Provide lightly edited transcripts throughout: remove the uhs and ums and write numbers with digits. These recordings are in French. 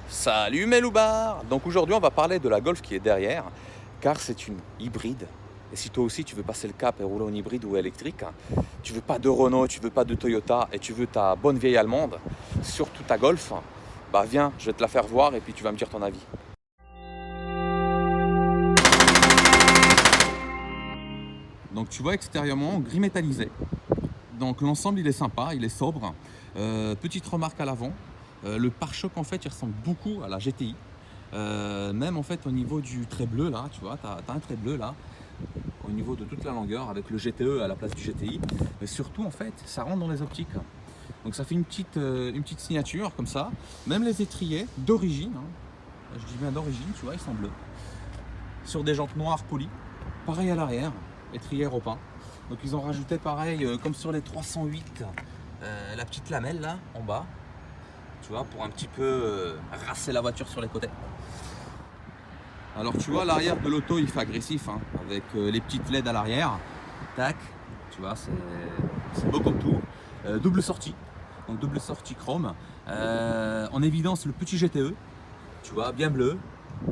Salut mes loupards. Donc aujourd'hui on va parler de la Golf qui est derrière, car c'est une hybride. Et si toi aussi tu veux passer le cap et rouler en hybride ou électrique, tu veux pas de Renault, tu veux pas de Toyota et tu veux ta bonne vieille allemande, surtout ta Golf, bah viens, je vais te la faire voir et puis tu vas me dire ton avis. Donc tu vois extérieurement gris métallisé. Donc l'ensemble il est sympa, il est sobre. Petite remarque à l'avant, le pare-choc en fait il ressemble beaucoup à la GTI. Même en fait au niveau du trait bleu là, tu vois, tu as un trait bleu là, au niveau de toute la longueur avec le GTE à la place du GTI. Mais surtout en fait ça rentre dans les optiques. Donc ça fait une petite signature comme ça. Même les étriers d'origine, hein, je dis bien d'origine, tu vois, ils sont bleus. Sur des jantes noires polies. Pareil à l'arrière, étrier européen. Donc ils ont rajouté pareil comme sur les 308, la petite lamelle là en bas. Tu vois, pour un petit peu rasser la voiture sur les côtés. Alors tu vois, l'arrière de l'auto il fait agressif, hein, avec les petites LED à l'arrière. Tac, tu vois, c'est beau comme tout. Double sortie, donc double sortie chrome. En évidence le petit GTE, tu vois, bien bleu.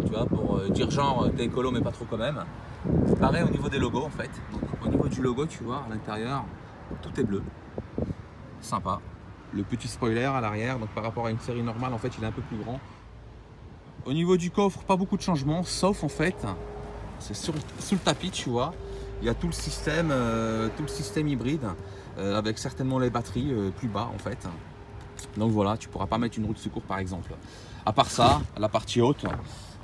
Tu vois, pour dire genre t'es écolo mais pas trop quand même. Pareil au niveau des logos en fait. Donc au niveau du logo, tu vois, à l'intérieur, tout est bleu. Sympa. Le petit spoiler à l'arrière, donc par rapport à une série normale, en fait, il est un peu plus grand. Au niveau du coffre, pas beaucoup de changements, sauf en fait, c'est sous le tapis, tu vois, il y a tout le système hybride, avec certainement les batteries plus bas en fait. Donc voilà, tu pourras pas mettre une roue de secours par exemple. À part ça, la partie haute,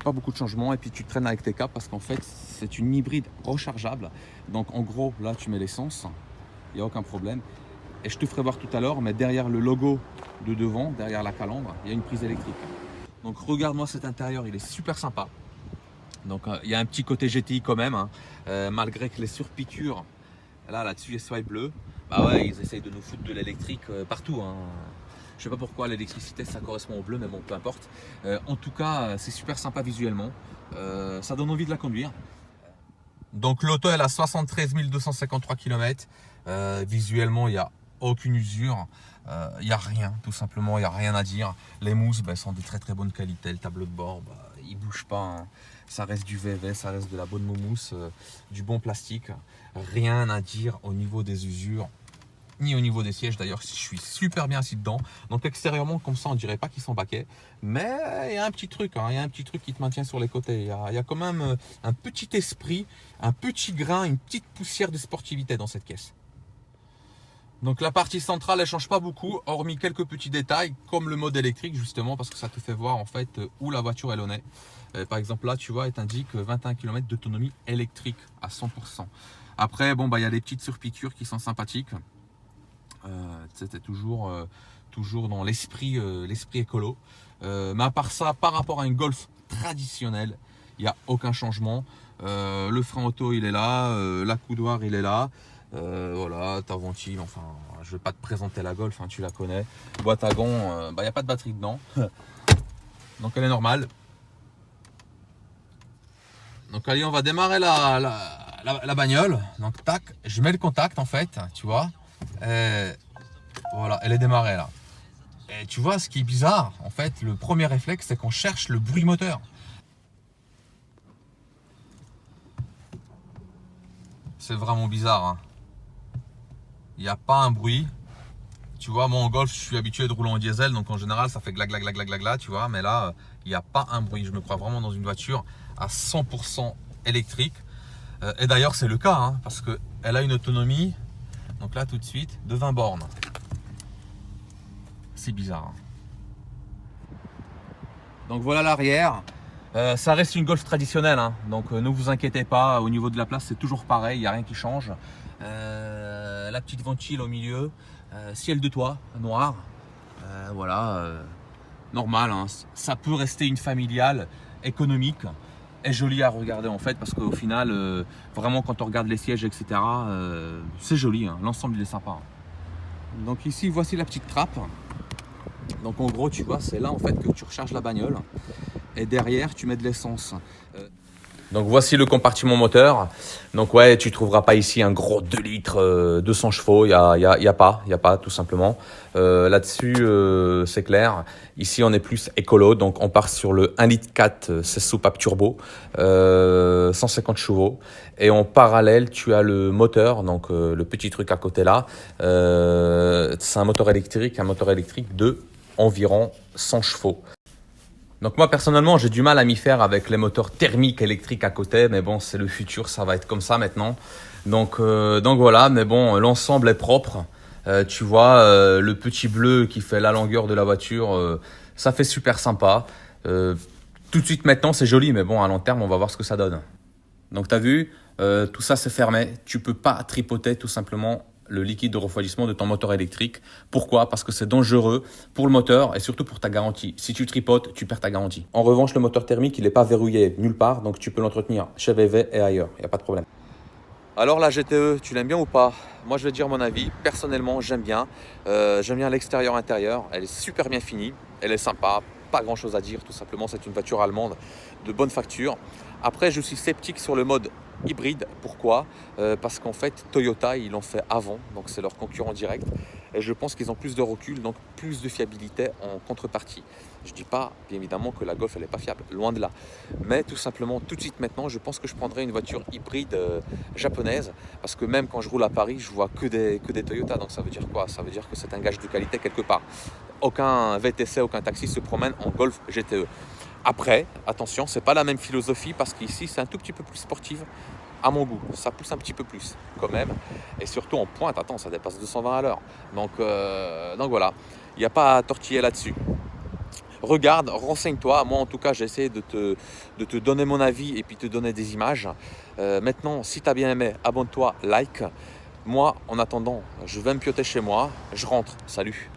pas beaucoup de changements, et puis tu traînes avec tes câbles parce qu'en fait, c'est une hybride rechargeable. Donc en gros, là, tu mets l'essence, il n'y a aucun problème. Et je te ferai voir tout à l'heure, mais derrière le logo de devant, derrière la calandre, il y a une prise électrique. Donc regarde-moi cet intérieur, il est super sympa. Donc il y a un petit côté GTI quand même, hein. Malgré que les surpiqûres, là-dessus, les swipe bleu, bah ouais, ils essayent de nous foutre de l'électrique partout, hein. Je sais pas pourquoi l'électricité ça correspond au bleu, mais bon, peu importe. En tout cas, c'est super sympa visuellement. Ça donne envie de la conduire. Donc l'auto, elle a 73 253 km. Visuellement, il n'y a aucune usure, il n'y a rien, tout simplement, il n'y a rien à dire. Les mousses sont de très très bonne qualité, le tableau de bord, il ne bouge pas, hein. Ça reste du VV, ça reste de la bonne mousse, du bon plastique. Rien à dire au niveau des usures, ni au niveau des sièges. D'ailleurs, je suis super bien assis dedans. Donc extérieurement, comme ça, on dirait pas qu'ils sont baquets. Mais il y a un petit truc, hein, il y a un petit truc qui te maintient sur les côtés. Il y a quand même un petit esprit, un petit grain, une petite poussière de sportivité dans cette caisse. Donc la partie centrale elle change pas beaucoup, hormis quelques petits détails comme le mode électrique justement, parce que ça te fait voir en fait où la voiture elle en est. Par exemple là tu vois, elle t'indique 21 km d'autonomie électrique à 100%. Après bon il y a des petites surpiqûres qui sont sympathiques. C'était toujours dans l'esprit écolo. Mais à part ça, par rapport à une Golf traditionnelle, il n'y a aucun changement. Le frein auto il est là, l'accoudoir il est là. Voilà, ta ventile, enfin, je vais pas te présenter la Golf, hein, tu la connais. Boîte à gants, il n'y a pas de batterie dedans. Donc elle est normale. Donc allez, on va démarrer la bagnole. Donc tac, je mets le contact en fait, tu vois. Voilà, elle est démarrée là. Et tu vois, ce qui est bizarre, en fait, le premier réflexe, c'est qu'on cherche le bruit moteur. C'est vraiment bizarre, hein. Il n'y a pas un bruit. Tu vois, moi en Golf, je suis habitué de rouler en diesel, donc en général, ça fait gla gla gla gla gla gla, tu vois. Mais là, il n'y a pas un bruit. Je me crois vraiment dans une voiture à 100% électrique. Et d'ailleurs, c'est le cas, hein, parce qu'elle a une autonomie, donc là, tout de suite, de 20 bornes. C'est bizarre, hein. Donc voilà l'arrière. Ça reste une Golf traditionnelle, hein. Donc ne vous inquiétez pas, au niveau de la place, c'est toujours pareil, il n'y a rien qui change. La petite ventile au milieu, ciel de toit noir, voilà, normal, hein. Ça peut rester une familiale économique et jolie à regarder en fait, parce qu'au final, vraiment quand on regarde les sièges, etc., c'est joli, hein. L'ensemble il est sympa, hein. Donc ici, voici la petite trappe. Donc en gros, tu vois, c'est là en fait que tu recharges la bagnole et derrière tu mets de l'essence. Donc voici le compartiment moteur. Donc ouais, tu trouveras pas ici un gros 2 litres, 200 chevaux, y a pas tout simplement. Là-dessus, c'est clair. Ici, on est plus écolo, donc on part sur le 1 litre 4 16 soupapes turbo, 150 chevaux. Et en parallèle, tu as le moteur, donc le petit truc à côté là. C'est un moteur électrique de environ 100 chevaux. Donc moi personnellement j'ai du mal à m'y faire avec les moteurs thermiques électriques à côté, mais bon c'est le futur, ça va être comme ça maintenant. Donc voilà, mais bon l'ensemble est propre. Tu vois le petit bleu qui fait la longueur de la voiture, ça fait super sympa. Tout de suite maintenant c'est joli, mais bon à long terme on va voir ce que ça donne. Donc tu as vu, tout ça c'est fermé, tu peux pas tripoter tout simplement le liquide de refroidissement de ton moteur électrique. Pourquoi? Parce que c'est dangereux pour le moteur et surtout pour ta garantie. Si tu tripotes, tu perds ta garantie. En revanche, le moteur thermique, il n'est pas verrouillé nulle part, donc tu peux l'entretenir chez VV et ailleurs, il n'y a pas de problème. Alors la GTE, tu l'aimes bien ou pas? Moi je vais te dire mon avis, personnellement j'aime bien. J'aime bien l'extérieur intérieur, elle est super bien finie, elle est sympa, pas grand chose à dire, tout simplement c'est une voiture allemande de bonne facture. Après je suis sceptique sur le mode hybride, pourquoi? Parce qu'en fait Toyota ils l'ont fait avant, donc c'est leur concurrent direct. Et je pense qu'ils ont plus de recul, donc plus de fiabilité en contrepartie. Je ne dis pas, bien évidemment, que la Golf, elle n'est pas fiable, loin de là. Mais tout simplement, tout de suite maintenant, je pense que je prendrai une voiture hybride japonaise. Parce que même quand je roule à Paris, je vois que des Toyota. Donc ça veut dire quoi? Ça veut dire que c'est un gage de qualité quelque part. Aucun VTC, aucun taxi se promène en Golf GTE. Après, attention, c'est pas la même philosophie parce qu'ici, c'est un tout petit peu plus sportif. À mon goût, ça pousse un petit peu plus quand même. Et surtout en pointe, attends, ça dépasse 220 à l'heure. Donc voilà, il n'y a pas à tortiller là-dessus. Regarde, renseigne-toi. Moi, en tout cas, j'ai essayé de te donner mon avis et puis te donner des images. Maintenant, si tu as bien aimé, abonne-toi, like. Moi, en attendant, je vais me pioter chez moi. Je rentre. Salut.